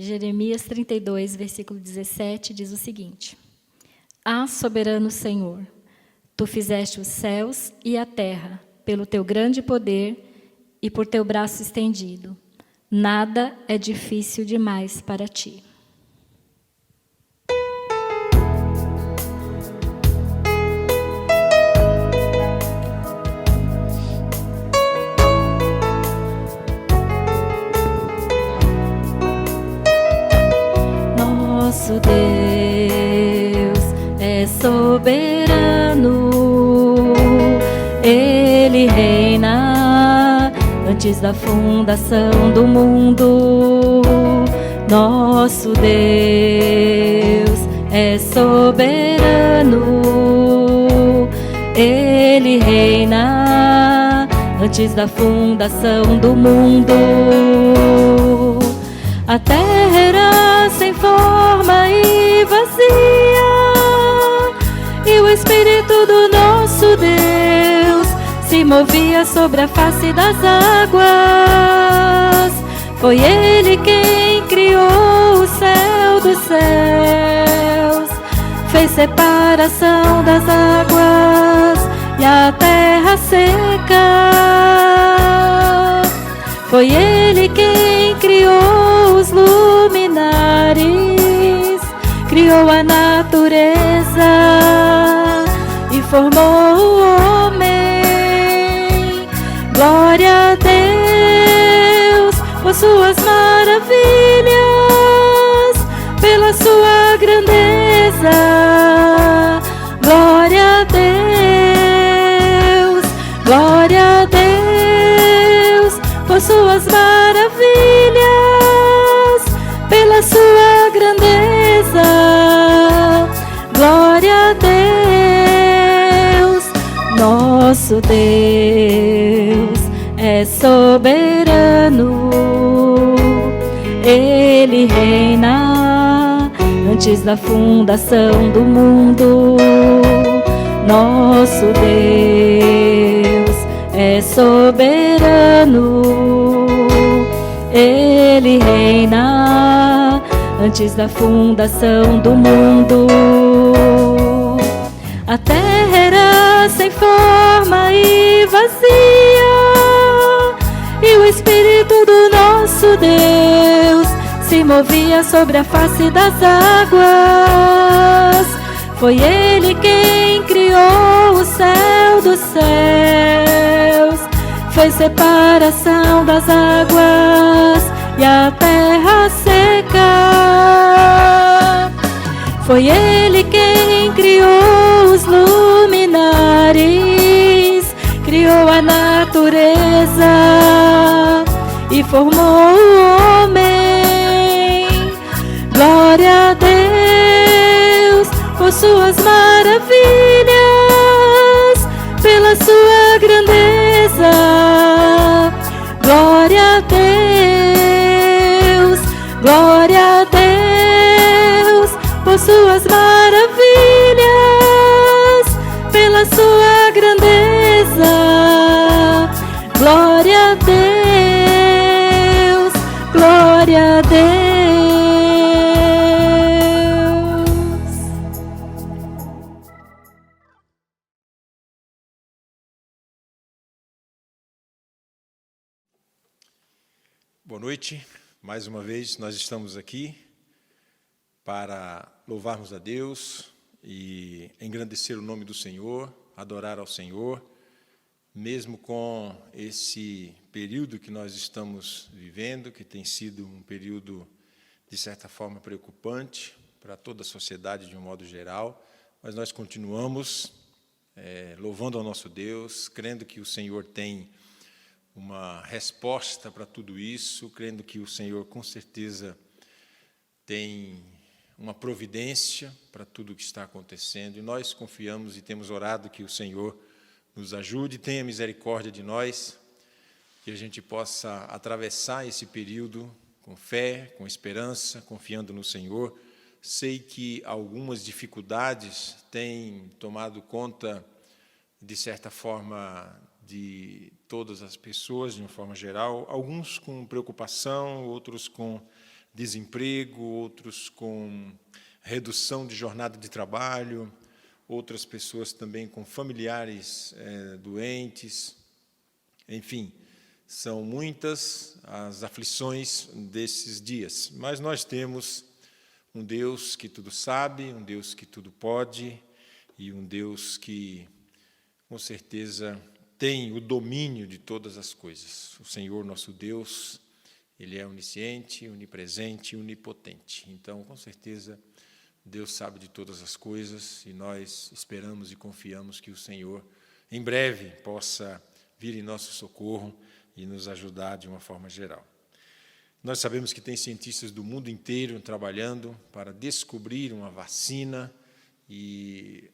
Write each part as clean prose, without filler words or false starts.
Jeremias 32, versículo 17, diz o seguinte: Ah, soberano Senhor, tu fizeste os céus e a terra pelo teu grande poder e por teu braço estendido. Nada é difícil demais para ti. Nosso Deus é soberano, Ele reina antes da fundação do mundo. Nosso Deus é soberano, Ele reina antes da fundação do mundo. A terra era sem forma e vazia, e o Espírito do nosso Deus se movia sobre a face das águas. Foi Ele quem criou o céu dos céus, fez separação das águas e a terra seca. Foi Ele quem criou os luminares, criou a natureza e formou o homem. Glória a Deus por suas maravilhas, pela sua grandeza. Glória a Deus, glória a Deus por suas maravilhas, pela sua grandeza. Glória a Deus. Nosso Deus é soberano, Ele reina antes da fundação do mundo. Nosso Deus é soberano, Ele reina antes da fundação do mundo. A terra era sem forma e vazia, e o Espírito do nosso Deus se movia sobre a face das águas. Foi Ele quem criou o céu dos céus, fez separação das águas e a terra seca. Foi Ele quem criou os luminares, criou a natureza e formou o homem. Glória a Deus por suas maravilhas, pela sua grandeza. Glória a Deus, glória a Deus por suas maravilhas, pela sua grandeza. Glória a Deus, glória a Deus. Boa noite. Mais uma vez nós estamos aqui para louvarmos a Deus e engrandecer o nome do Senhor, adorar ao Senhor, mesmo com esse período que nós estamos vivendo, que tem sido um período, de certa forma, preocupante para toda a sociedade de um modo geral, mas nós continuamos louvando ao nosso Deus, crendo que o Senhor tem uma resposta para tudo isso, crendo que o Senhor, com certeza, tem uma providência para tudo o que está acontecendo, e nós confiamos e temos orado que o Senhor nos ajude, tenha misericórdia de nós, que a gente possa atravessar esse período com fé, com esperança, confiando no Senhor. Sei que algumas dificuldades têm tomado conta, de certa forma, de todas as pessoas, de uma forma geral, alguns com preocupação, outros com desemprego, outros com redução de jornada de trabalho, outras pessoas também com familiares doentes. Enfim, são muitas as aflições desses dias, mas nós temos um Deus que tudo sabe, um Deus que tudo pode e um Deus que, com certeza, tem o domínio de todas as coisas. O Senhor, nosso Deus, Ele é onisciente, onipresente e onipotente. Então, com certeza, Deus sabe de todas as coisas e nós esperamos e confiamos que o Senhor, em breve, possa vir em nosso socorro e nos ajudar de uma forma geral. Nós sabemos que tem cientistas do mundo inteiro trabalhando para descobrir uma vacina e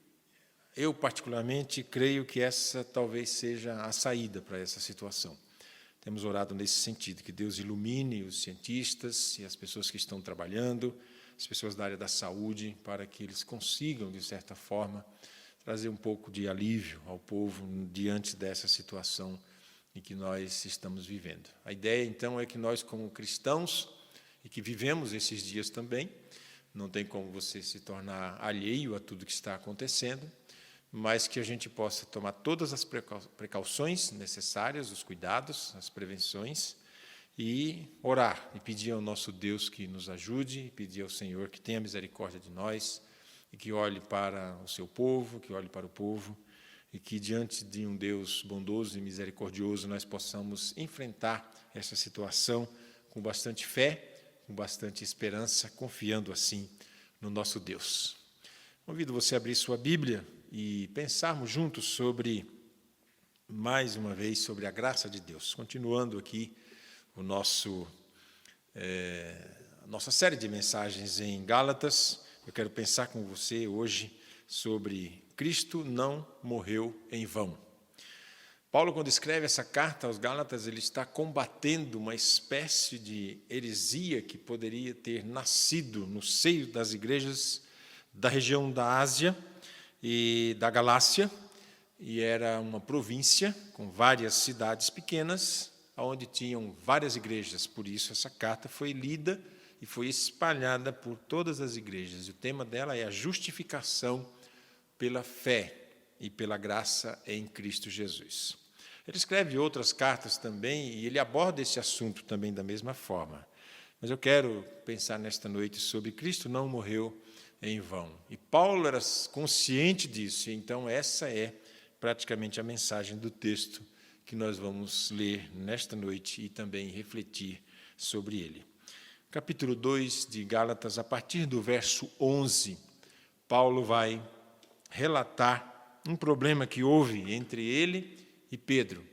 eu, particularmente, creio que essa talvez seja a saída para essa situação. Temos orado nesse sentido, que Deus ilumine os cientistas e as pessoas que estão trabalhando, as pessoas da área da saúde, para que eles consigam, de certa forma, trazer um pouco de alívio ao povo diante dessa situação em que nós estamos vivendo. A ideia, então, é que nós, como cristãos, e que vivemos esses dias também, não tem como você se tornar alheio a tudo que está acontecendo, mas que a gente possa tomar todas as precauções necessárias, os cuidados, as prevenções, e orar, e pedir ao nosso Deus que nos ajude, e pedir ao Senhor que tenha misericórdia de nós, e que olhe para o seu povo, que olhe para o povo, e que diante de um Deus bondoso e misericordioso nós possamos enfrentar essa situação com bastante fé, com bastante esperança, confiando assim no nosso Deus. Convido você a abrir sua Bíblia e pensarmos juntos sobre, mais uma vez, sobre a graça de Deus. Continuando aqui a nossa série de mensagens em Gálatas, eu quero pensar com você hoje sobre Cristo não morreu em vão. Paulo, quando escreve essa carta aos Gálatas, ele está combatendo uma espécie de heresia que poderia ter nascido no seio das igrejas da região da Ásia e da Galácia, e era uma província com várias cidades pequenas, onde tinham várias igrejas. Por isso, essa carta foi lida e foi espalhada por todas as igrejas. E o tema dela é a justificação pela fé e pela graça em Cristo Jesus. Ele escreve outras cartas também, e ele aborda esse assunto também da mesma forma. Mas eu quero pensar nesta noite sobre Cristo não morreu em vão. E Paulo era consciente disso, então essa é praticamente a mensagem do texto que nós vamos ler nesta noite e também refletir sobre ele. Capítulo 2 de Gálatas, a partir do verso 11, Paulo vai relatar um problema que houve entre ele e Pedro.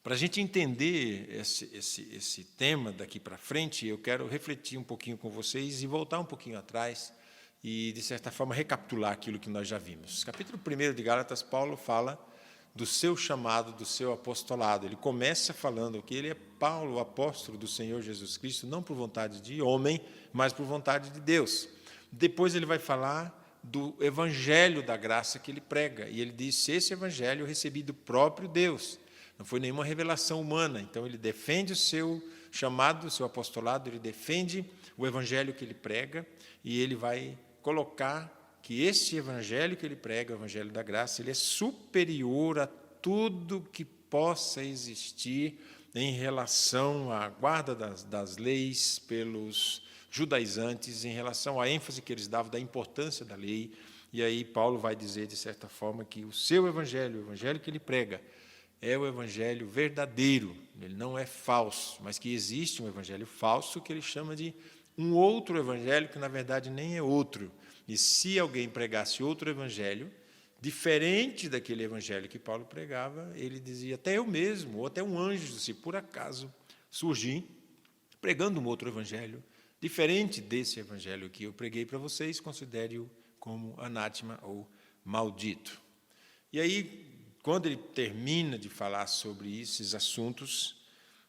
Para a gente entender esse tema daqui para frente, eu quero refletir um pouquinho com vocês e voltar um pouquinho atrás e, de certa forma, recapitular aquilo que nós já vimos. Capítulo 1 de Gálatas, Paulo fala do seu chamado, do seu apostolado. Ele começa falando que ele é Paulo, o apóstolo do Senhor Jesus Cristo, não por vontade de homem, mas por vontade de Deus. Depois ele vai falar do evangelho da graça que ele prega, e ele diz: esse evangelho eu recebi do próprio Deus, não foi nenhuma revelação humana. Então ele defende o seu chamado, o seu apostolado, ele defende o evangelho que ele prega, e ele vai colocar que esse evangelho que ele prega, o evangelho da graça, ele é superior a tudo que possa existir em relação à guarda das leis pelos judaizantes, em relação à ênfase que eles davam da importância da lei. E aí Paulo vai dizer, de certa forma, que o seu evangelho, o evangelho que ele prega, é o evangelho verdadeiro, ele não é falso, mas que existe um evangelho falso que ele chama de um outro evangelho, que na verdade nem é outro. E se alguém pregasse outro evangelho, diferente daquele evangelho que Paulo pregava, ele dizia: até eu mesmo, ou até um anjo, se por acaso surgir pregando um outro evangelho, diferente desse evangelho que eu preguei para vocês, considere-o como anátema ou maldito. E aí, quando ele termina de falar sobre esses assuntos,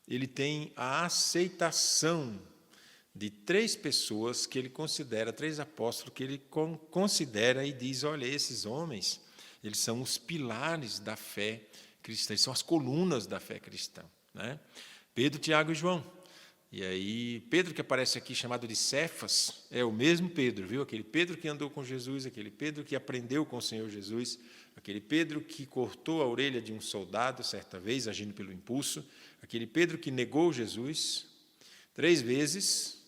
ele tem a aceitação de 3 pessoas que ele considera, 3 apóstolos que ele considera e diz: olha, esses homens, eles são os pilares da fé cristã, eles são as colunas da fé cristã, né? Pedro, Tiago e João. E aí, Pedro, que aparece aqui chamado de Cefas, é o mesmo Pedro, viu? Aquele Pedro que andou com Jesus, aquele Pedro que aprendeu com o Senhor Jesus, aquele Pedro que cortou a orelha de um soldado certa vez, agindo pelo impulso, aquele Pedro que negou Jesus 3 vezes,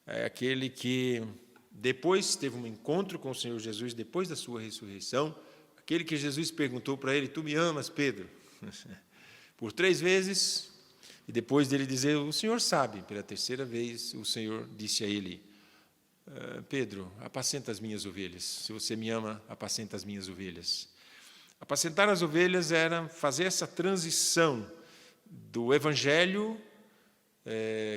é aquele que depois teve um encontro com o Senhor Jesus, depois da sua ressurreição, aquele que Jesus perguntou para ele: tu me amas, Pedro? Por 3 vezes, e depois dele dizer: o Senhor sabe, pela 3ª vez, o Senhor disse a ele: Pedro, apacenta as minhas ovelhas. Se você me ama, apacenta as minhas ovelhas. Apacentar as ovelhas era fazer essa transição do Evangelho,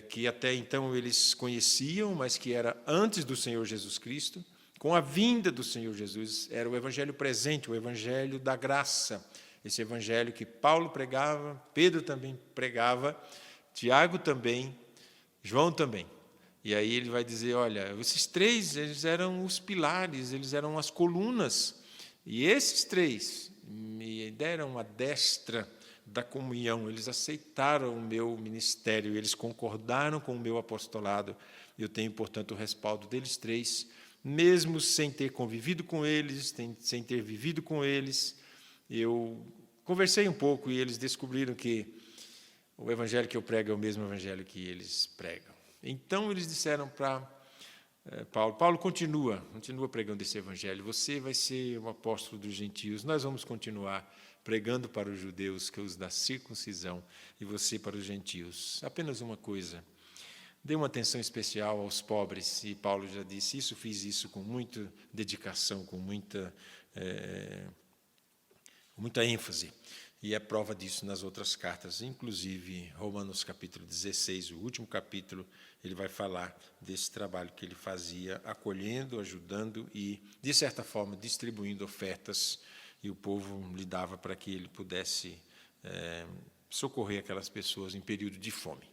que até então eles conheciam, mas que era antes do Senhor Jesus Cristo, com a vinda do Senhor Jesus. Era o Evangelho presente, o Evangelho da graça. Esse Evangelho que Paulo pregava, Pedro também pregava, Tiago também, João também. E aí ele vai dizer: olha, esses 3, eles eram os pilares, eles eram as colunas. E esses 3 me deram a destra da comunhão, eles aceitaram o meu ministério, eles concordaram com o meu apostolado. Eu tenho, portanto, o respaldo deles 3, mesmo sem ter convivido com eles, sem ter vivido com eles. Eu conversei um pouco e eles descobriram que o evangelho que eu prego é o mesmo evangelho que eles pregam. Então, eles disseram para Paulo, continua pregando esse evangelho, você vai ser o apóstolo dos gentios, nós vamos continuar pregando para os judeus, que é os da circuncisão, e você para os gentios. Apenas uma coisa: dê uma atenção especial aos pobres. E Paulo já disse isso, fiz isso com muita dedicação, com muita ênfase. E é prova disso nas outras cartas, inclusive Romanos capítulo 16, o último capítulo, ele vai falar desse trabalho que ele fazia, acolhendo, ajudando e, de certa forma, distribuindo ofertas, e o povo lhe dava para que ele pudesse socorrer aquelas pessoas em período de fome.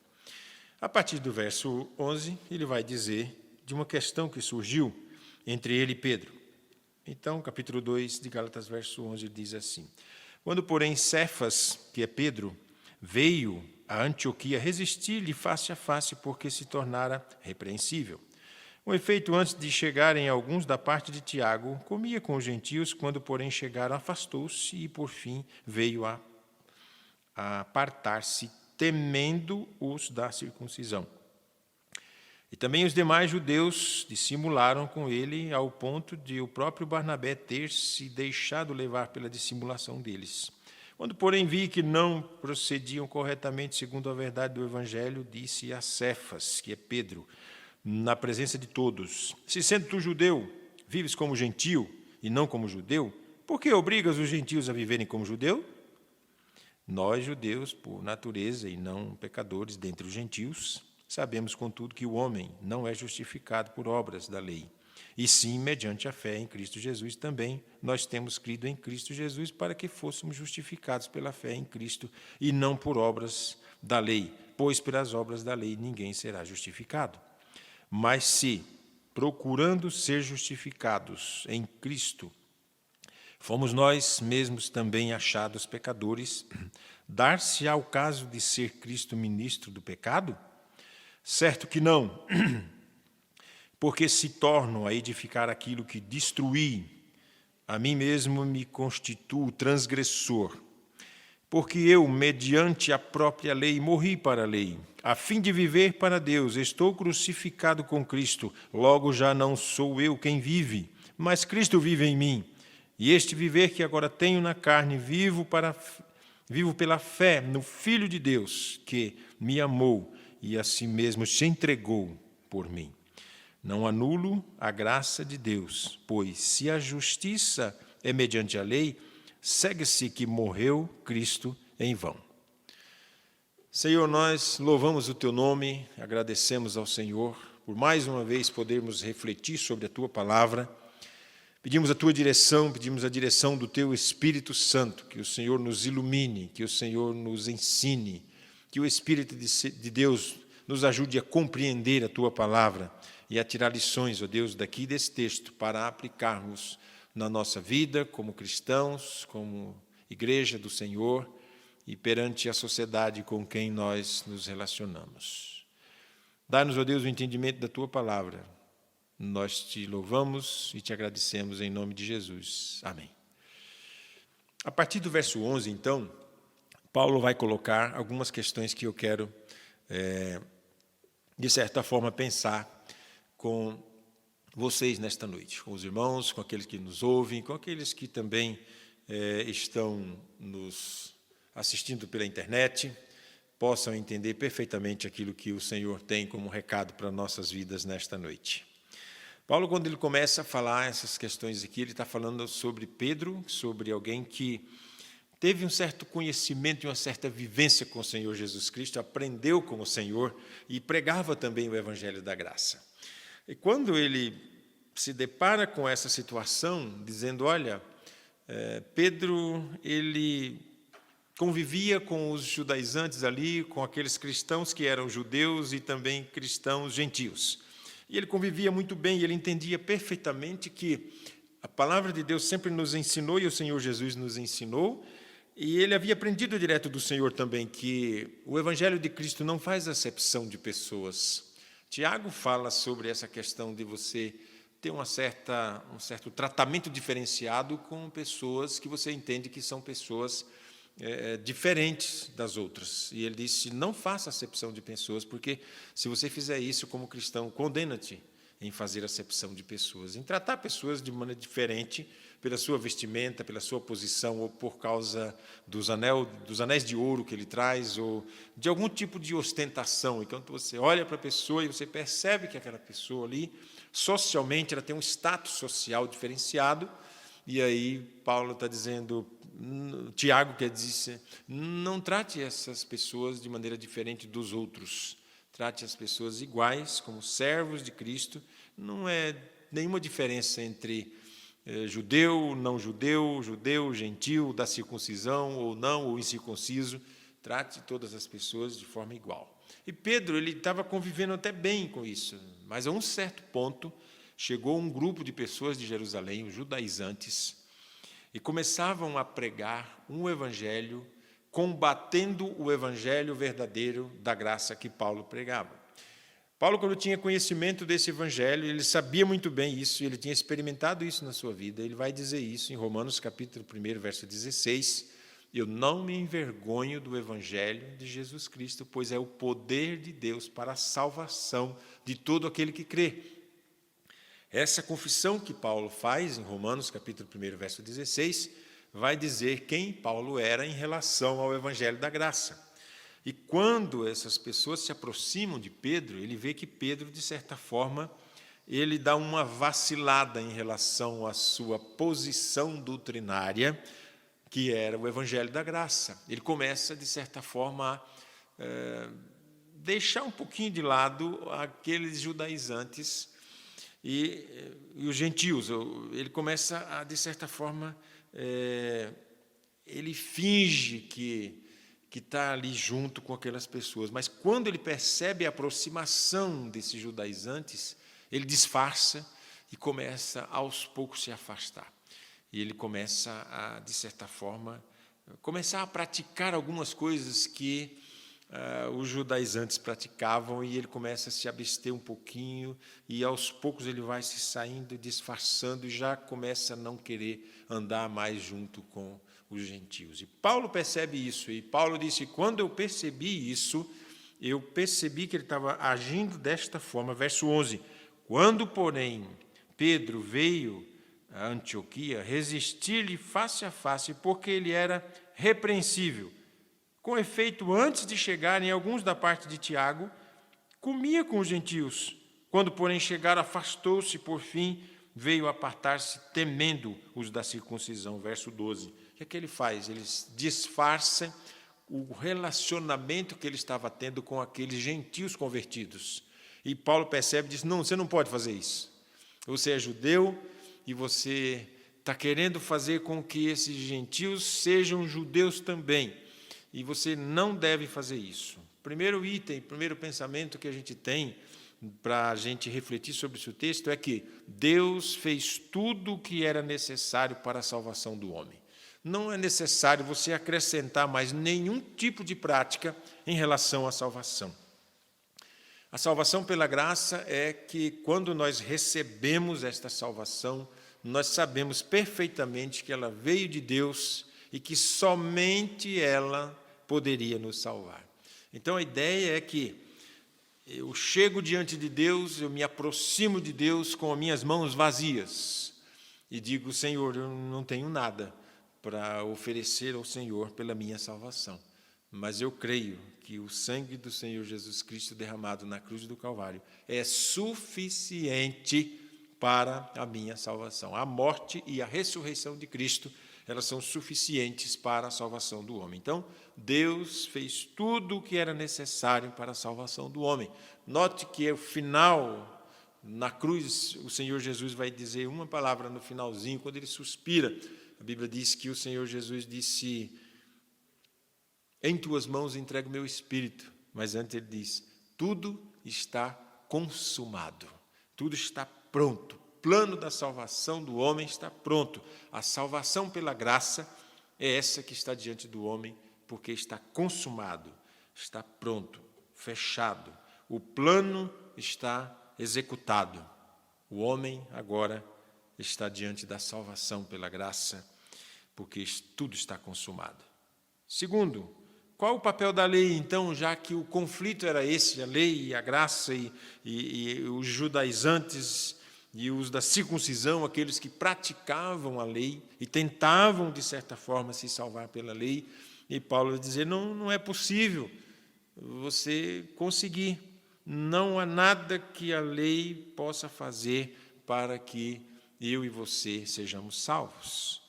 A partir do verso 11, ele vai dizer de uma questão que surgiu entre ele e Pedro. Então, capítulo 2 de Gálatas, verso 11, ele diz assim: quando, porém, Cefas, que é Pedro, veio a Antioquia resistir-lhe face a face, porque se tornara repreensível. Com efeito, antes de chegarem alguns da parte de Tiago, comia com os gentios, quando, porém, chegaram, afastou-se e, por fim, veio a apartar-se, temendo os da circuncisão. E também os demais judeus dissimularam com ele, ao ponto de o próprio Barnabé ter se deixado levar pela dissimulação deles. Quando, porém, vi que não procediam corretamente segundo a verdade do Evangelho, disse a Cefas, que é Pedro, na presença de todos: se sendo tu judeu, vives como gentio e não como judeu, por que obrigas os gentios a viverem como judeu? Nós, judeus, por natureza e não pecadores dentre os gentios, sabemos, contudo, que o homem não é justificado por obras da lei, e sim mediante a fé em Cristo Jesus. Também nós temos crido em Cristo Jesus para que fôssemos justificados pela fé em Cristo e não por obras da lei, pois pelas obras da lei ninguém será justificado. Mas se, procurando ser justificados em Cristo, fomos nós mesmos também achados pecadores, dar-se-á o caso de ser Cristo ministro do pecado? Certo que não, porque se torno a edificar aquilo que destruí, a mim mesmo me constituo transgressor, porque eu, mediante a própria lei, morri para a lei, a fim de viver para Deus. Estou crucificado com Cristo, logo já não sou eu quem vive, mas Cristo vive em mim. E este viver que agora tenho na carne, vivo pela fé no Filho de Deus, que me amou e a si mesmo se entregou por mim. Não anulo a graça de Deus, pois se a justiça é mediante a lei, segue-se que morreu Cristo em vão. Senhor, nós louvamos o Teu nome, agradecemos ao Senhor por mais uma vez podermos refletir sobre a Tua palavra. Pedimos a Tua direção, pedimos a direção do Teu Espírito Santo, que o Senhor nos ilumine, que o Senhor nos ensine, que o Espírito de Deus nos ajude a compreender a Tua palavra e a tirar lições, ó Deus, daqui desse texto, para aplicarmos na nossa vida como cristãos, como igreja do Senhor e perante a sociedade com quem nós nos relacionamos. Dá-nos, ó Deus, o entendimento da Tua palavra. Nós te louvamos e te agradecemos em nome de Jesus. Amém. A partir do verso 11, então, Paulo vai colocar algumas questões que eu quero, de certa forma, pensar com vocês nesta noite, com os irmãos, com aqueles que nos ouvem, com aqueles que também estão nos assistindo pela internet, possam entender perfeitamente aquilo que o Senhor tem como recado para nossas vidas nesta noite. Paulo, quando ele começa a falar essas questões aqui, ele está falando sobre Pedro, sobre alguém que teve um certo conhecimento e uma certa vivência com o Senhor Jesus Cristo, aprendeu com o Senhor e pregava também o Evangelho da Graça. E quando ele se depara com essa situação, dizendo, olha, Pedro, ele convivia com os judaizantes ali, com aqueles cristãos que eram judeus e também cristãos gentios. E ele convivia muito bem, e ele entendia perfeitamente que a palavra de Deus sempre nos ensinou, e o Senhor Jesus nos ensinou, e ele havia aprendido direto do Senhor também que o Evangelho de Cristo não faz acepção de pessoas. Tiago fala sobre essa questão de você ter um certo tratamento diferenciado com pessoas que você entende que são pessoas diferentes das outras. E ele disse, não faça acepção de pessoas, porque se você fizer isso como cristão, condena-te em fazer acepção de pessoas, em tratar pessoas de maneira diferente, pela sua vestimenta, pela sua posição, ou por causa dos anéis de ouro que ele traz, ou de algum tipo de ostentação. Enquanto você olha para a pessoa e você percebe que aquela pessoa ali, socialmente, ela tem um status social diferenciado, e aí Paulo está dizendo, Tiago quer dizer, não trate essas pessoas de maneira diferente dos outros, trate as pessoas iguais, como servos de Cristo, não é nenhuma diferença entre judeu, não judeu, judeu, gentil, da circuncisão ou não, ou incircunciso, trate todas as pessoas de forma igual. E Pedro, ele estava convivendo até bem com isso, mas a um certo ponto chegou um grupo de pessoas de Jerusalém, os judaizantes, e começavam a pregar um evangelho, combatendo o evangelho verdadeiro da graça que Paulo pregava. Paulo, quando tinha conhecimento desse evangelho, ele sabia muito bem isso, ele tinha experimentado isso na sua vida, ele vai dizer isso em Romanos capítulo 1, verso 16, eu não me envergonho do evangelho de Jesus Cristo, pois é o poder de Deus para a salvação de todo aquele que crê. Essa confissão que Paulo faz em Romanos, capítulo 1, verso 16, vai dizer quem Paulo era em relação ao Evangelho da Graça. E quando essas pessoas se aproximam de Pedro, ele vê que Pedro, de certa forma, ele dá uma vacilada em relação à sua posição doutrinária, que era o Evangelho da Graça. Ele começa, de certa forma, a deixar um pouquinho de lado aqueles judaizantes e os gentios. Ele começa a, de certa forma, ele finge que está ali junto com aquelas pessoas, mas quando ele percebe a aproximação desses judaizantes, ele disfarça e começa, aos poucos, se afastar. E ele começa a, de certa forma, começar a praticar algumas coisas que os judaizantes praticavam, e ele começa a se abster um pouquinho, e aos poucos ele vai se saindo, disfarçando, e já começa a não querer andar mais junto com os gentios. E Paulo percebe isso, e Paulo disse, quando eu percebi isso, eu percebi que ele estava agindo desta forma. Verso 11, quando, porém, Pedro veio a Antioquia, resisti-lhe face a face, porque ele era repreensível. Com efeito, antes de chegarem alguns da parte de Tiago, comia com os gentios. Quando, porém, chegaram, afastou-se, por fim, veio apartar-se, temendo os da circuncisão. Verso 12. O que é que ele faz? Ele disfarça o relacionamento que ele estava tendo com aqueles gentios convertidos. E Paulo percebe e diz, não, você não pode fazer isso. Você é judeu e você está querendo fazer com que esses gentios sejam judeus também. E você não deve fazer isso. Primeiro item, primeiro pensamento que a gente tem para a gente refletir sobre esse texto é que Deus fez tudo o que era necessário para a salvação do homem. Não é necessário você acrescentar mais nenhum tipo de prática em relação à salvação. A salvação pela graça é que, quando nós recebemos esta salvação, nós sabemos perfeitamente que ela veio de Deus e que somente ela poderia nos salvar. Então, a ideia é que eu chego diante de Deus, eu me aproximo de Deus com as minhas mãos vazias e digo: Senhor, eu não tenho nada para oferecer ao Senhor pela minha salvação, mas eu creio que o sangue do Senhor Jesus Cristo derramado na cruz do Calvário é suficiente para a minha salvação. A morte e a ressurreição de Cristo, elas são suficientes para a salvação do homem. Então, Deus fez tudo o que era necessário para a salvação do homem. Note que o final, na cruz, o Senhor Jesus vai dizer uma palavra no finalzinho, quando ele suspira. A Bíblia diz que o Senhor Jesus disse: em tuas mãos entrego o meu espírito. Mas antes ele diz: tudo está consumado, tudo está pronto. O plano da salvação do homem está pronto. A salvação pela graça é essa que está diante do homem, porque está consumado, está pronto, fechado. O plano está executado. O homem agora está diante da salvação pela graça, porque tudo está consumado. Segundo, qual o papel da lei, então, já que o conflito era esse, a lei e a graça, e os judaizantes e os da circuncisão, aqueles que praticavam a lei e tentavam, de certa forma, se salvar pela lei, e Paulo vai dizer: não é possível você conseguir, não há nada que a lei possa fazer para que eu e você sejamos salvos.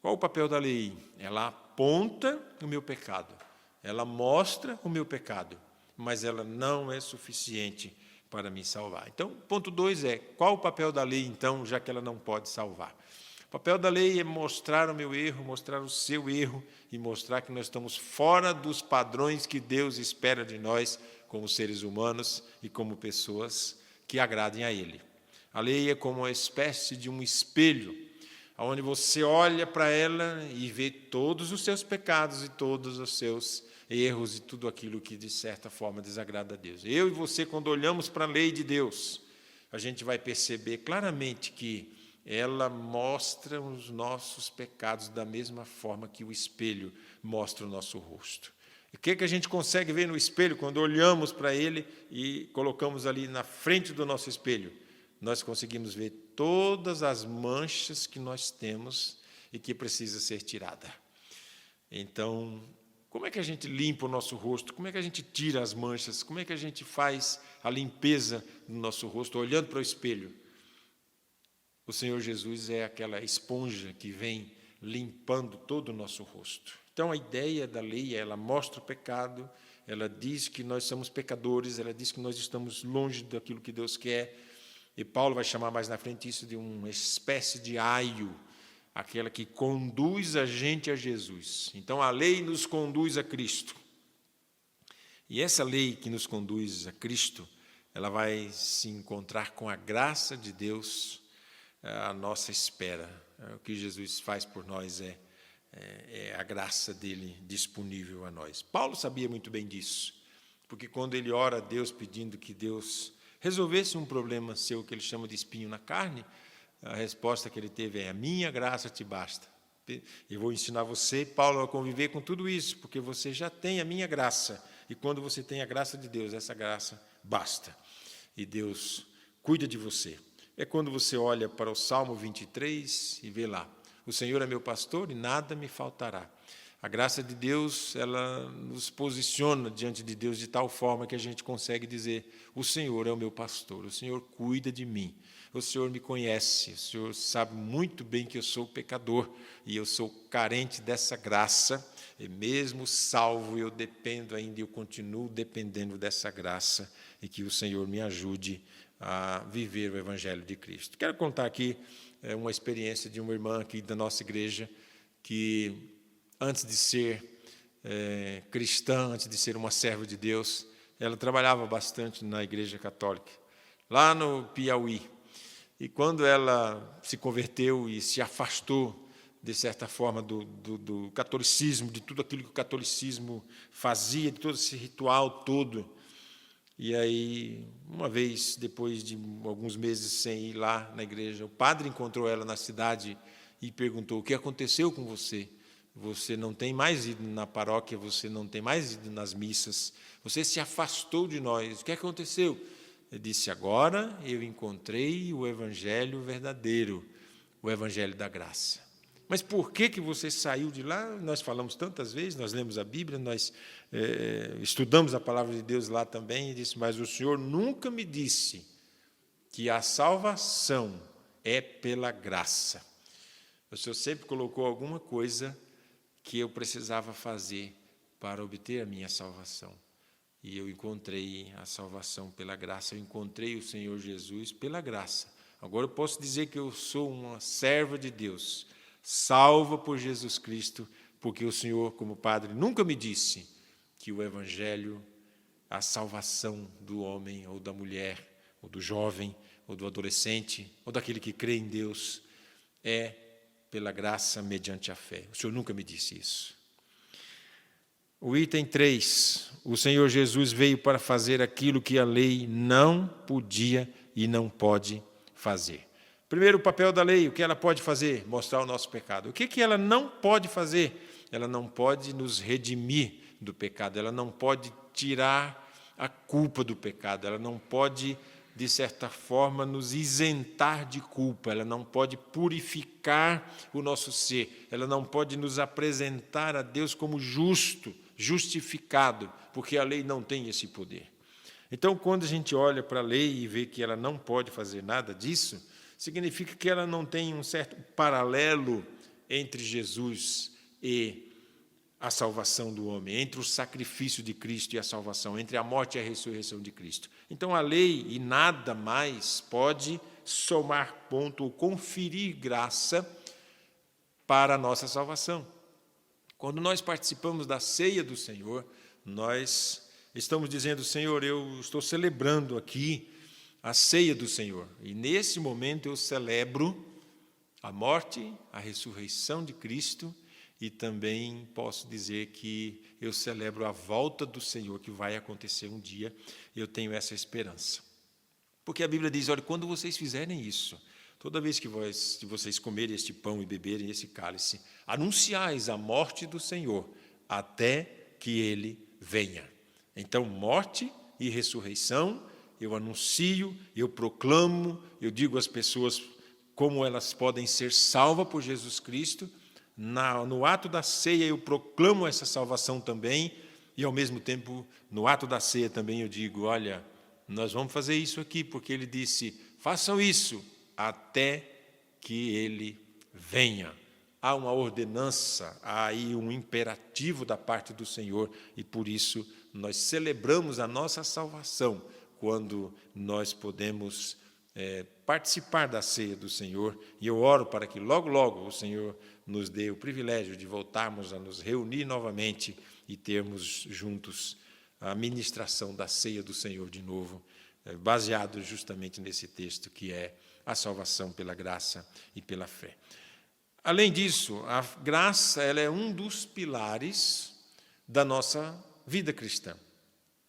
Qual o papel da lei? Ela aponta o meu pecado, ela mostra o meu pecado, mas ela não é suficiente para me salvar. Então, ponto 2 é: qual o papel da lei, então, já que ela não pode salvar? O papel da lei é mostrar o meu erro, mostrar o seu erro e mostrar que nós estamos fora dos padrões que Deus espera de nós como seres humanos e como pessoas que agradem a Ele. A lei é como uma espécie de um espelho, onde você olha para ela e vê todos os seus pecados e todos os seus erros e tudo aquilo que, de certa forma, desagrada a Deus. Eu e você, quando olhamos para a lei de Deus, a gente vai perceber claramente que ela mostra os nossos pecados da mesma forma que o espelho mostra o nosso rosto. O que a gente consegue ver no espelho quando olhamos para ele e colocamos ali na frente do nosso espelho? Nós conseguimos ver todas as manchas que nós temos e que precisa ser tirada. Então, como é que a gente limpa o nosso rosto? Como é que a gente tira as manchas? Como é que a gente faz a limpeza do nosso rosto, olhando para o espelho? O Senhor Jesus é aquela esponja que vem limpando todo o nosso rosto. Então, a ideia da lei, ela mostra o pecado, ela diz que nós somos pecadores, ela diz que nós estamos longe daquilo que Deus quer. E Paulo vai chamar mais na frente isso de uma espécie de aio, aquela que conduz a gente a Jesus. Então, a lei nos conduz a Cristo. E essa lei que nos conduz a Cristo, ela vai se encontrar com a graça de Deus à nossa espera. O que Jesus faz por nós é a graça dele disponível a nós. Paulo sabia muito bem disso, porque quando ele ora a Deus pedindo que Deus resolvesse um problema seu que ele chama de espinho na carne, a resposta que ele teve é: a minha graça te basta. Eu vou ensinar você, Paulo, a conviver com tudo isso, porque você já tem a minha graça, e quando você tem a graça de Deus, essa graça basta, e Deus cuida de você. É quando você olha para o Salmo 23 e vê lá: o Senhor é meu pastor e nada me faltará. A graça de Deus, ela nos posiciona diante de Deus de tal forma que a gente consegue dizer: o Senhor é o meu pastor, o Senhor cuida de mim, o Senhor me conhece, o Senhor sabe muito bem que eu sou pecador e eu sou carente dessa graça, e mesmo salvo eu dependo ainda, eu continuo dependendo dessa graça, e que o Senhor me ajude a viver o Evangelho de Cristo. Quero contar aqui uma experiência de uma irmã aqui da nossa igreja que, antes de ser cristã, antes de ser uma serva de Deus, ela trabalhava bastante na Igreja Católica, lá no Piauí. E quando ela se converteu e se afastou, de certa forma, do catolicismo, de tudo aquilo que o catolicismo fazia, de todo esse ritual todo, E aí, uma vez, depois de alguns meses sem ir lá na igreja, o padre encontrou ela na cidade e perguntou: o que aconteceu com você? Você não tem mais ido na paróquia, você não tem mais ido nas missas, você se afastou de nós, o que aconteceu? Ele disse: agora eu encontrei o evangelho verdadeiro, o evangelho da graça. Mas por que você saiu de lá? Nós falamos tantas vezes, nós lemos a Bíblia, nós estudamos a palavra de Deus lá também, e disse: mas o Senhor nunca me disse que a salvação é pela graça. O Senhor sempre colocou alguma coisa que eu precisava fazer para obter a minha salvação. E eu encontrei a salvação pela graça, eu encontrei o Senhor Jesus pela graça. Agora eu posso dizer que eu sou uma serva de Deus, salva por Jesus Cristo, porque o Senhor, como Padre, nunca me disse que o Evangelho, a salvação do homem ou da mulher, ou do jovem, ou do adolescente, ou daquele que crê em Deus, é pela graça mediante a fé. O Senhor nunca me disse isso. O item 3, o Senhor Jesus veio para fazer aquilo que a lei não podia e não pode fazer. Primeiro, o papel da lei, o que ela pode fazer? Mostrar o nosso pecado. O que ela não pode fazer? Ela não pode nos redimir do pecado, ela não pode tirar a culpa do pecado, ela não pode, de certa forma, nos isentar de culpa, ela não pode purificar o nosso ser, ela não pode nos apresentar a Deus como justo, justificado, porque a lei não tem esse poder. Então, quando a gente olha para a lei e vê que ela não pode fazer nada disso, significa que ela não tem um certo paralelo entre Jesus e a salvação do homem, entre o sacrifício de Cristo e a salvação, entre a morte e a ressurreição de Cristo. Então, a lei e nada mais pode somar ponto ou conferir graça para a nossa salvação. Quando nós participamos da ceia do Senhor, nós estamos dizendo: Senhor, eu estou celebrando aqui a ceia do Senhor. E nesse momento eu celebro a morte, a ressurreição de Cristo, e também posso dizer que eu celebro a volta do Senhor, que vai acontecer um dia. Eu tenho essa esperança. Porque a Bíblia diz: olha, quando vocês fizerem isso, toda vez que vocês comerem este pão e beberem esse cálice, anunciais a morte do Senhor, até que Ele venha. Então, morte e ressurreição, eu anuncio, eu proclamo, eu digo às pessoas como elas podem ser salvas por Jesus Cristo. No ato da ceia eu proclamo essa salvação também, e ao mesmo tempo, no ato da ceia também eu digo: olha, nós vamos fazer isso aqui, porque Ele disse: façam isso até que Ele venha. Há uma ordenança, há aí um imperativo da parte do Senhor, e por isso nós celebramos a nossa salvação quando nós podemos participar da ceia do Senhor, e eu oro para que logo, logo o Senhor nos dê o privilégio de voltarmos a nos reunir novamente e termos juntos a ministração da ceia do Senhor de novo, baseado justamente nesse texto que é a salvação pela graça e pela fé. Além disso, a graça ela é um dos pilares da nossa vida cristã,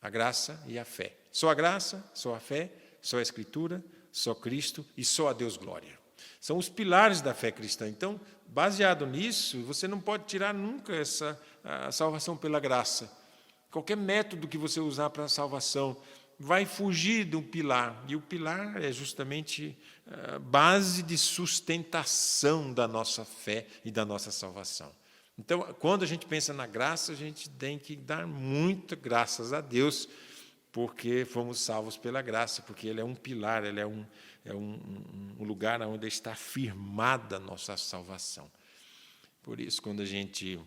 a graça e a fé. Só a graça, só a fé, só a Escritura, só Cristo e só a Deus glória. São os pilares da fé cristã. Então, baseado nisso, você não pode tirar nunca a salvação pela graça. Qualquer método que você usar para a salvação vai fugir de um pilar. E o pilar é justamente a base de sustentação da nossa fé e da nossa salvação. Então, quando a gente pensa na graça, a gente tem que dar muitas graças a Deus, porque fomos salvos pela graça, porque Ele é um pilar, Ele é um lugar onde está firmada a nossa salvação. Por isso, quando a gente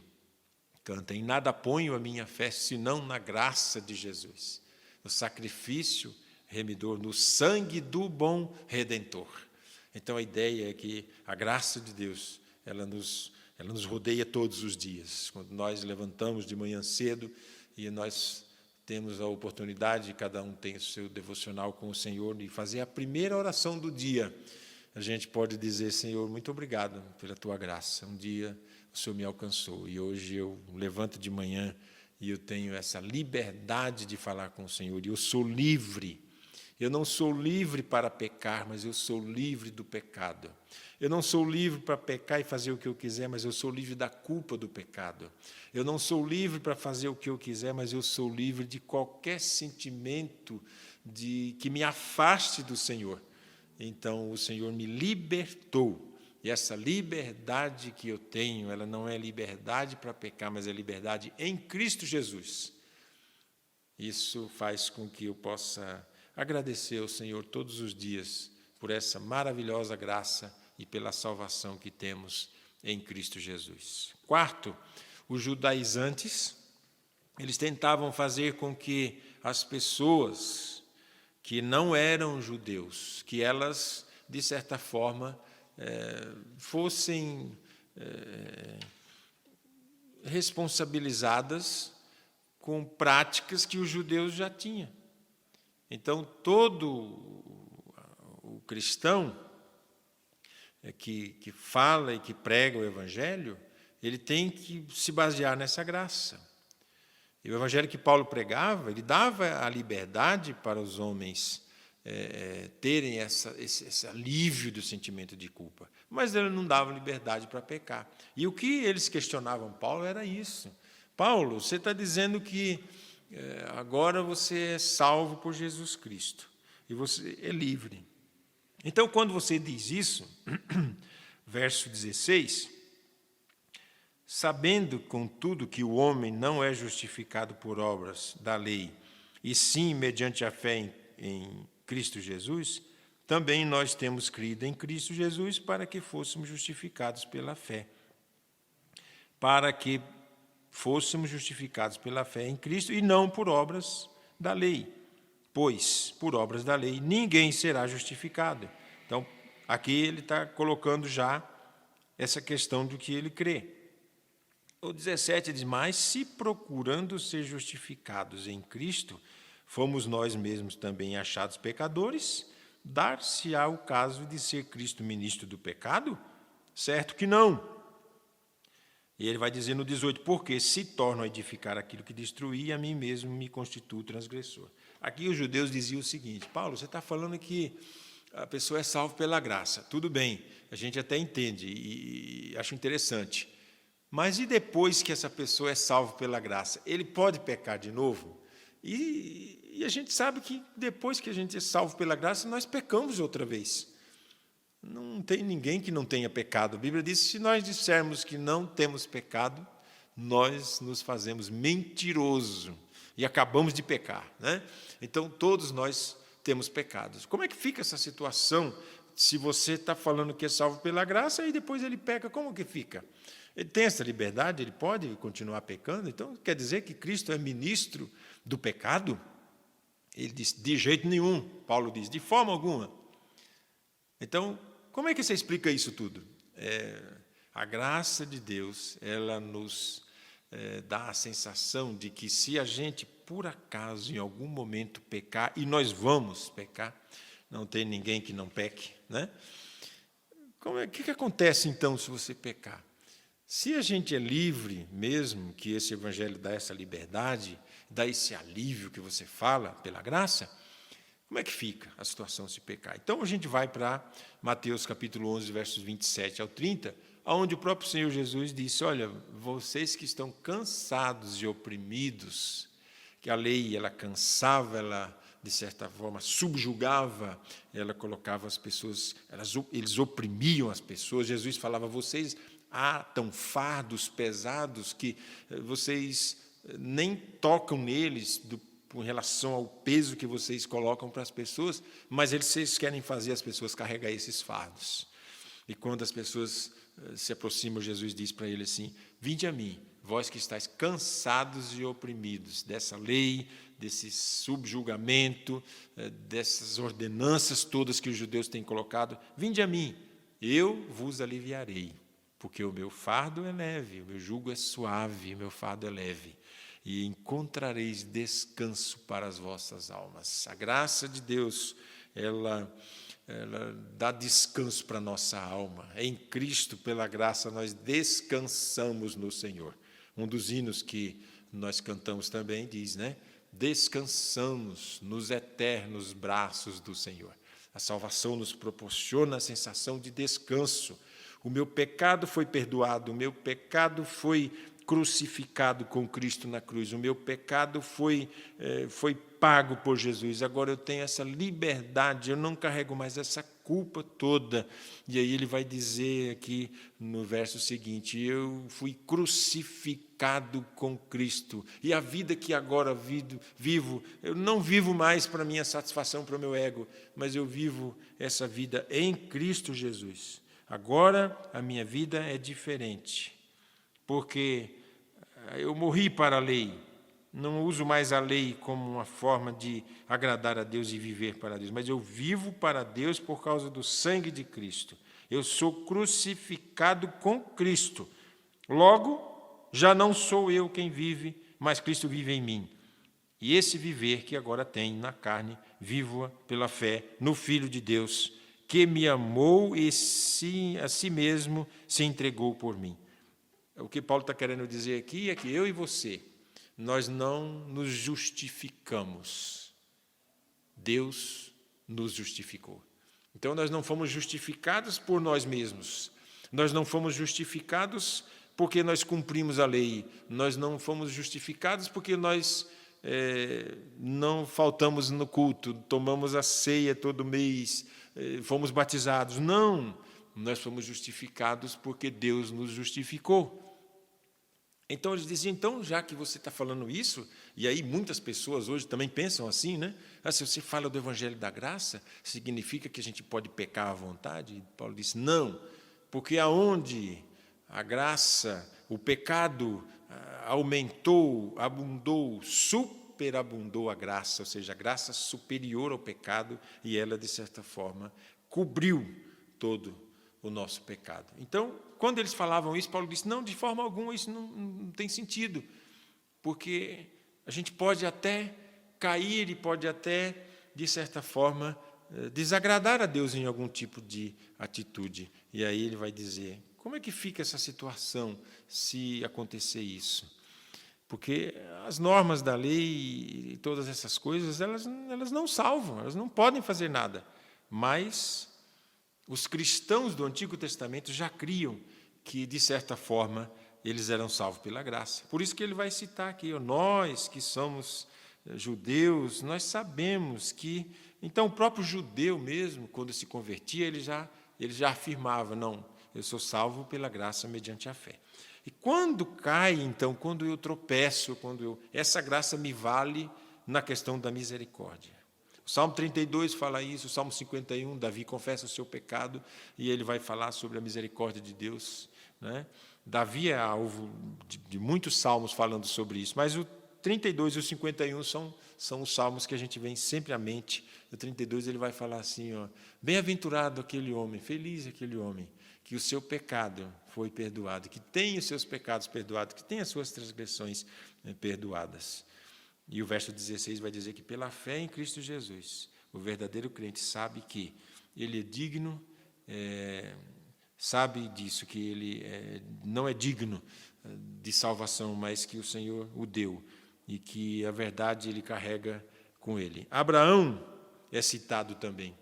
canta: em nada ponho a minha fé, senão na graça de Jesus, no sacrifício remidor, no sangue do bom Redentor. Então, a ideia é que a graça de Deus, ela nos rodeia todos os dias. Quando nós levantamos de manhã cedo e nós temos a oportunidade, cada um tem o seu devocional com o Senhor, de fazer a primeira oração do dia, a gente pode dizer: Senhor, muito obrigado pela Tua graça. Um dia o Senhor me alcançou e hoje eu levanto de manhã e eu tenho essa liberdade de falar com o Senhor, e eu sou livre. Eu não sou livre para pecar, mas eu sou livre do pecado. Eu não sou livre para pecar e fazer o que eu quiser, mas eu sou livre da culpa do pecado. Eu não sou livre para fazer o que eu quiser, mas eu sou livre de qualquer sentimento que me afaste do Senhor. Então, o Senhor me libertou. E essa liberdade que eu tenho, ela não é liberdade para pecar, mas é liberdade em Cristo Jesus. Isso faz com que eu possa agradecer ao Senhor todos os dias por essa maravilhosa graça e pela salvação que temos em Cristo Jesus. Quarto, os judaizantes, eles tentavam fazer com que as pessoas que não eram judeus, que elas, de certa forma, fossem responsabilizadas com práticas que os judeus já tinham. Então, todo o cristão que fala e que prega o Evangelho, ele tem que se basear nessa graça. E o Evangelho que Paulo pregava, ele dava a liberdade para os homens terem esse alívio do sentimento de culpa, mas ele não dava liberdade para pecar. E o que eles questionavam Paulo era isso. Paulo, você está dizendo que agora você é salvo por Jesus Cristo e você é livre. Então, quando você diz isso, verso 16, sabendo, contudo, que o homem não é justificado por obras da lei, e sim mediante a fé em Cristo Jesus, também nós temos crido em Cristo Jesus para que fôssemos justificados pela fé. Para que fôssemos justificados pela fé em Cristo e não por obras da lei. Pois, por obras da lei, ninguém será justificado. Então, aqui ele está colocando já essa questão do que ele crê. O 17 diz, mas se procurando ser justificados em Cristo, fomos nós mesmos também achados pecadores, dar-se-á o caso de ser Cristo ministro do pecado? Certo que não. E ele vai dizer no 18, porque se torno a edificar aquilo que destruí, a mim mesmo me constituo transgressor. Aqui os judeus diziam o seguinte, Paulo, você está falando que a pessoa é salva pela graça. Tudo bem, a gente até entende e acho interessante. Mas e depois que essa pessoa é salva pela graça? Ele pode pecar de novo? E a gente sabe que depois que a gente é salvo pela graça, nós pecamos outra vez. Não tem ninguém que não tenha pecado. A Bíblia diz que se nós dissermos que não temos pecado, nós nos fazemos mentiroso e acabamos de pecar, né? Então, todos nós temos pecados. Como é que fica essa situação se você está falando que é salvo pela graça e depois ele peca? Como que fica? Ele tem essa liberdade? Ele pode continuar pecando? Então, quer dizer que Cristo é ministro do pecado? Ele diz, de jeito nenhum. Paulo diz, de forma alguma. Então, como é que você explica isso tudo? A graça de Deus, ela nos dá a sensação de que se a gente, por acaso, em algum momento pecar, e nós vamos pecar, não tem ninguém que não peque, né? O que acontece, então, se você pecar? Se a gente é livre mesmo, que esse Evangelho dá essa liberdade, dá esse alívio que você fala, pela graça, como é que fica a situação se pecar? Então, a gente vai para Mateus capítulo 11, versos 27 ao 30, onde o próprio Senhor Jesus disse, olha, vocês que estão cansados e oprimidos, que a lei, ela cansava, ela, de certa forma, subjugava, ela colocava as pessoas, eles oprimiam as pessoas. Jesus falava, vocês atam fardos pesados que vocês nem tocam neles com relação ao peso que vocês colocam para as pessoas, mas vocês querem fazer as pessoas carregar esses fardos. E quando as pessoas se aproximam, Jesus diz para ele assim, vinde a mim, vós que estáis cansados e oprimidos dessa lei, desse subjugamento, dessas ordenanças todas que os judeus têm colocado, vinde a mim, eu vos aliviarei, porque o meu fardo é leve, o meu jugo é suave, o meu fardo é leve. E encontrareis descanso para as vossas almas. A graça de Deus, ela dá descanso para a nossa alma. Em Cristo, pela graça, nós descansamos no Senhor. Um dos hinos que nós cantamos também, diz, né? Descansamos nos eternos braços do Senhor. A salvação nos proporciona a sensação de descanso. O meu pecado foi perdoado, o meu pecado foi crucificado com Cristo na cruz, o meu pecado foi pago por Jesus. Agora eu tenho essa liberdade, eu não carrego mais essa culpa toda. E aí ele vai dizer aqui no verso seguinte: eu fui crucificado com Cristo, e a vida que agora vivo, eu não vivo mais para minha satisfação, para o meu ego, mas eu vivo essa vida em Cristo Jesus. Agora a minha vida é diferente, porque eu morri para a lei, não uso mais a lei como uma forma de agradar a Deus e viver para Deus, mas eu vivo para Deus por causa do sangue de Cristo. Eu sou crucificado com Cristo. Logo, já não sou eu quem vive, mas Cristo vive em mim. E esse viver que agora tenho na carne, vivo-a pela fé no Filho de Deus, que me amou e a si mesmo se entregou por mim. O que Paulo está querendo dizer aqui é que eu e você, nós não nos justificamos. Deus nos justificou. Então, nós não fomos justificados por nós mesmos. Nós não fomos justificados porque nós cumprimos a lei. Nós não fomos justificados porque nós não faltamos no culto, tomamos a ceia todo mês, fomos batizados. Não, nós fomos justificados porque Deus nos justificou. Então, eles diziam, então, já que você está falando isso, e aí muitas pessoas hoje também pensam assim, né? Se você fala do Evangelho da Graça, significa que a gente pode pecar à vontade? E Paulo disse, não, porque aonde a graça, o pecado aumentou, abundou, superabundou a graça, ou seja, a graça superior ao pecado, e ela, de certa forma, cobriu todo o nosso pecado. Então, quando eles falavam isso, Paulo disse, não, de forma alguma isso não tem sentido, porque a gente pode até cair e pode até, de certa forma, desagradar a Deus em algum tipo de atitude. E aí ele vai dizer, como é que fica essa situação se acontecer isso? Porque as normas da lei e todas essas coisas, elas não salvam, elas não podem fazer nada, mas os cristãos do Antigo Testamento já criam que, de certa forma, eles eram salvos pela graça. Por isso que ele vai citar aqui, nós que somos judeus, nós sabemos que... Então, o próprio judeu mesmo, quando se convertia, ele já afirmava, não, eu sou salvo pela graça mediante a fé. E quando cai, então, quando eu tropeço, essa graça me vale na questão da misericórdia. O Salmo 32 fala isso, o Salmo 51, Davi confessa o seu pecado e ele vai falar sobre a misericórdia de Deus, né? Davi é alvo de muitos salmos falando sobre isso, mas o 32 e o 51 são os salmos que a gente vem sempre à mente. No 32 ele vai falar assim, bem-aventurado aquele homem, feliz aquele homem, que o seu pecado foi perdoado, que tem os seus pecados perdoados, que tem as suas transgressões perdoadas. E o verso 16 vai dizer que pela fé em Cristo Jesus, o verdadeiro crente sabe que ele é digno, sabe disso, que ele não é digno de salvação, mas que o Senhor o deu e que a verdade ele carrega com ele. Abraão é citado também.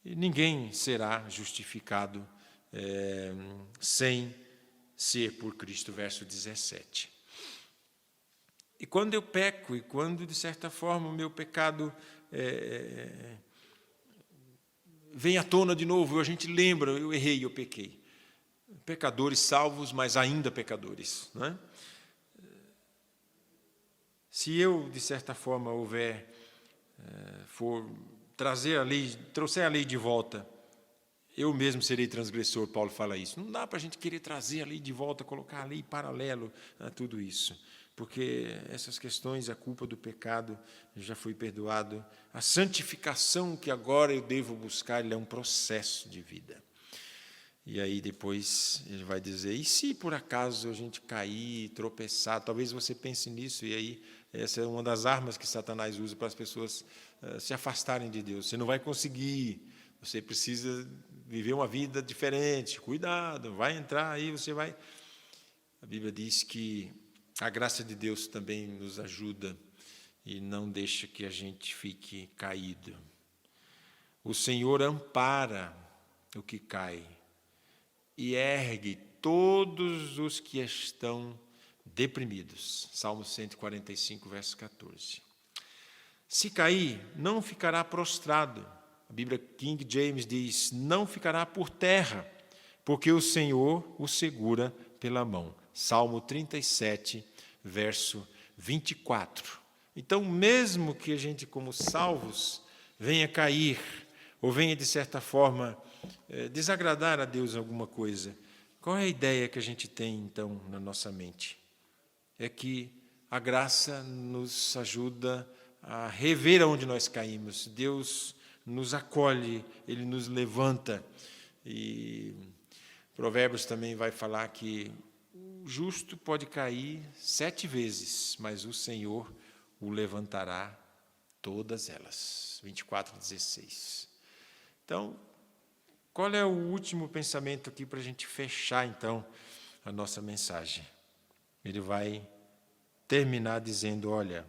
E ninguém será justificado sem ser por Cristo, verso 17. E quando eu peco, e quando, de certa forma, o meu pecado vem à tona de novo, a gente lembra, eu errei, eu pequei. Pecadores salvos, mas ainda pecadores, né? Se eu, de certa forma, trouxer a lei de volta, eu mesmo serei transgressor, Paulo fala isso. Não dá para a gente querer trazer a lei de volta, colocar a lei paralelo a tudo isso, porque essas questões, a culpa do pecado já foi perdoado. A santificação que agora eu devo buscar, ele é um processo de vida. E aí depois ele vai dizer, e se por acaso a gente cair, tropeçar, talvez você pense nisso, e aí essa é uma das armas que Satanás usa para as pessoas se afastarem de Deus. Você não vai conseguir, você precisa viver uma vida diferente, cuidado, vai entrar aí, você vai... A Bíblia diz que a graça de Deus também nos ajuda e não deixa que a gente fique caído. O Senhor ampara o que cai e ergue todos os que estão deprimidos. Salmo 145, verso 14. Se cair, não ficará prostrado. A Bíblia King James diz, não ficará por terra, porque o Senhor o segura pela mão. Salmo 37, verso 24. Então, mesmo que a gente, como salvos, venha cair, ou venha, de certa forma, desagradar a Deus alguma coisa, qual é a ideia que a gente tem, então, na nossa mente? É que a graça nos ajuda a rever aonde nós caímos. Deus nos acolhe, Ele nos levanta. E Provérbios também vai falar que o justo pode cair 7 vezes, mas o Senhor o levantará todas elas. 24:16. Então, qual é o último pensamento aqui para a gente fechar, então, a nossa mensagem? Ele vai terminar dizendo, olha,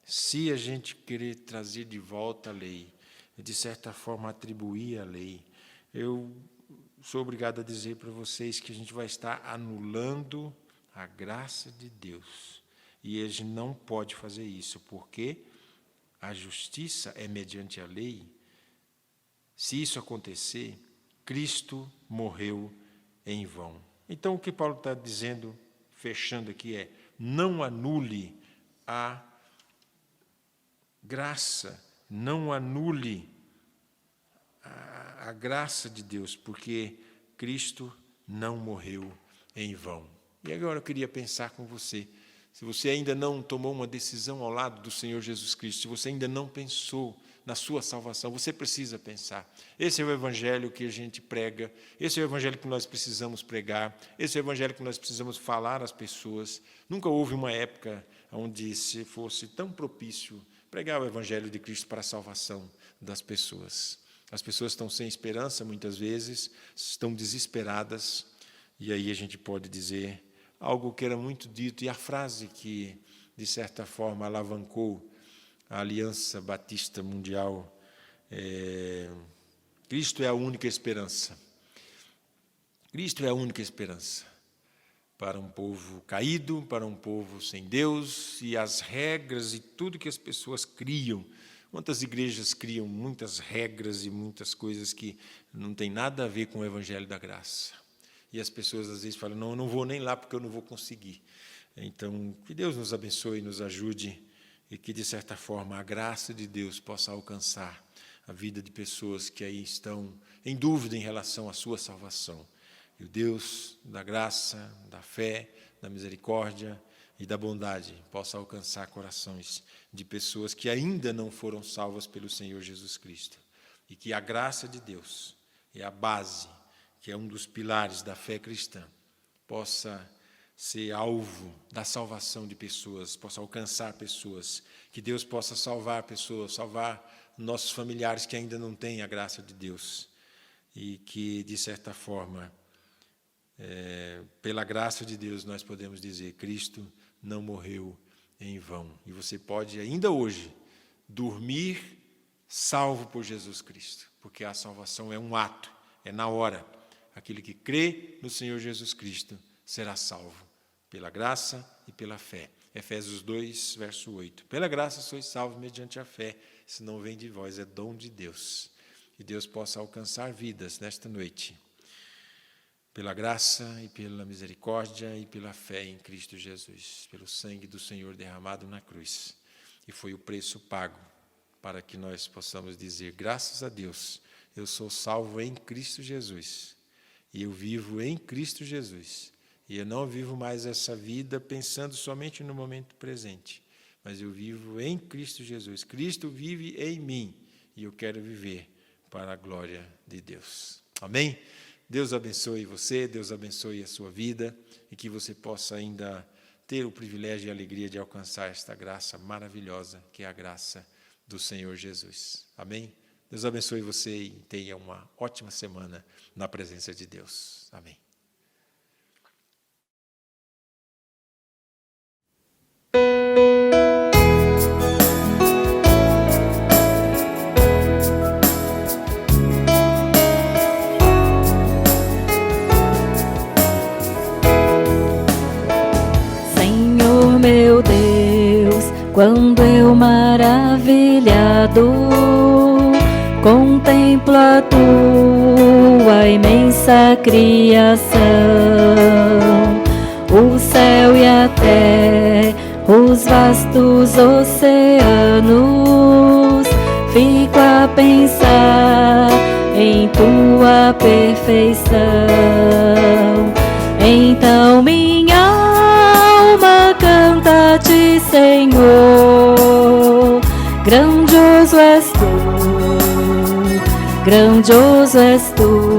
se a gente querer trazer de volta a lei, de certa forma atribuir a lei, eu sou obrigado a dizer para vocês que a gente vai estar anulando a graça de Deus. E a gente não pode fazer isso, porque a justiça é mediante a lei. Se isso acontecer, Cristo morreu em vão. Então, o que Paulo está dizendo, fechando aqui, é: não anule a graça, não anule a graça de Deus, porque Cristo não morreu em vão. E agora eu queria pensar com você, se você ainda não tomou uma decisão ao lado do Senhor Jesus Cristo, se você ainda não pensou na sua salvação, você precisa pensar. Esse é o evangelho que a gente prega, esse é o evangelho que nós precisamos pregar, esse é o evangelho que nós precisamos falar às pessoas. Nunca houve uma época onde se fosse tão propício pregar o evangelho de Cristo para a salvação das pessoas. As pessoas estão sem esperança, muitas vezes, estão desesperadas, e aí a gente pode dizer algo que era muito dito, e a frase que, de certa forma, alavancou a Aliança Batista Mundial, Cristo é a única esperança. Cristo é a única esperança para um povo caído, para um povo sem Deus, e as regras e tudo que as pessoas criam. Quantas igrejas criam muitas regras e muitas coisas que não tem nada a ver com o evangelho da graça. E as pessoas às vezes falam, não, eu não vou nem lá porque eu não vou conseguir. Então, que Deus nos abençoe e nos ajude, e que, de certa forma, a graça de Deus possa alcançar a vida de pessoas que aí estão em dúvida em relação à sua salvação. E o Deus da graça, da fé, da misericórdia e da bondade possa alcançar corações de pessoas que ainda não foram salvas pelo Senhor Jesus Cristo. E que a graça de Deus é a base, que é um dos pilares da fé cristã, possa ser alvo da salvação de pessoas, possa alcançar pessoas, que Deus possa salvar pessoas, salvar nossos familiares que ainda não têm a graça de Deus. E que, de certa forma, pela graça de Deus, nós podemos dizer, Cristo não morreu em vão. E você pode, ainda hoje, dormir salvo por Jesus Cristo, porque a salvação é um ato, é na hora. Aquele que crê no Senhor Jesus Cristo será salvo, pela graça e pela fé. Efésios 2, verso 8. Pela graça sois salvos mediante a fé, isso não vem de vós, é dom de Deus. Que Deus possa alcançar vidas nesta noite, pela graça e pela misericórdia e pela fé em Cristo Jesus, pelo sangue do Senhor derramado na cruz. E foi o preço pago para que nós possamos dizer, graças a Deus, eu sou salvo em Cristo Jesus. E eu vivo em Cristo Jesus. E eu não vivo mais essa vida pensando somente no momento presente, mas eu vivo em Cristo Jesus. Cristo vive em mim e eu quero viver para a glória de Deus. Amém? Deus abençoe você, Deus abençoe a sua vida e que você possa ainda ter o privilégio e a alegria de alcançar esta graça maravilhosa, que é a graça do Senhor Jesus. Amém? Deus abençoe você e tenha uma ótima semana na presença de Deus. Amém. Quando eu maravilhado contemplo a tua imensa criação, o céu e a terra, os vastos oceanos, fico a pensar em tua perfeição. Então minha alma canta-te, Senhor, grandioso és tu, grandioso és tu.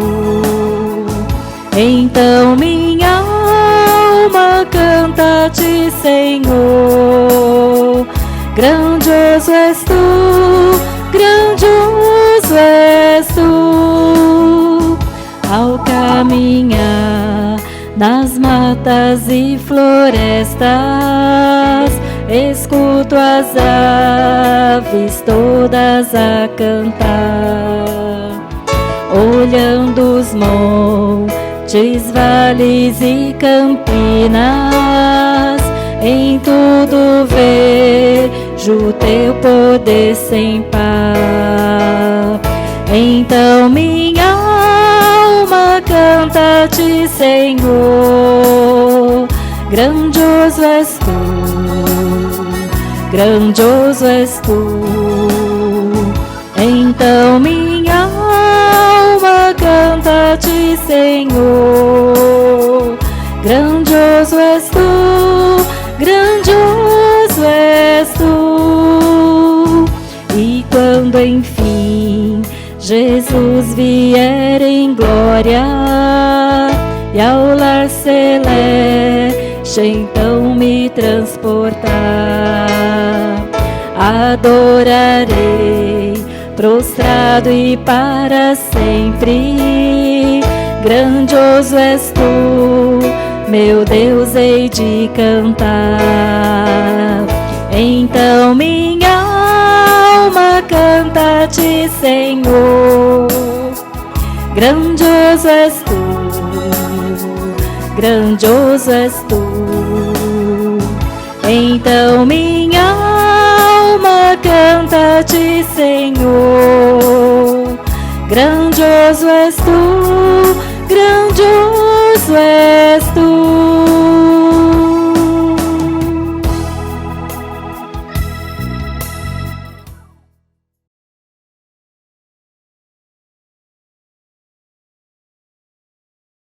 Então minha alma canta-te, Senhor, grandioso és tu, grandioso és tu. Ao caminhar nas matas e florestas, escuto as aves todas a cantar, olhando os montes, vales e campinas, em tudo vejo teu poder sem par. Então minha alma canta-te, Senhor, grandioso és tu, grandioso és tu. Então minha alma canta-te, Senhor, grandioso és tu, grandioso és tu. E quando enfim Jesus vier em glória e ao lar celeste então me transportar, adorarei prostrado e para sempre. Grandioso és tu, meu Deus, hei de cantar. Então minha alma canta-te, Senhor, grandioso és tu, grandioso és tu. Então minha alma canta-te, Senhor, grandioso és tu, grandioso és tu.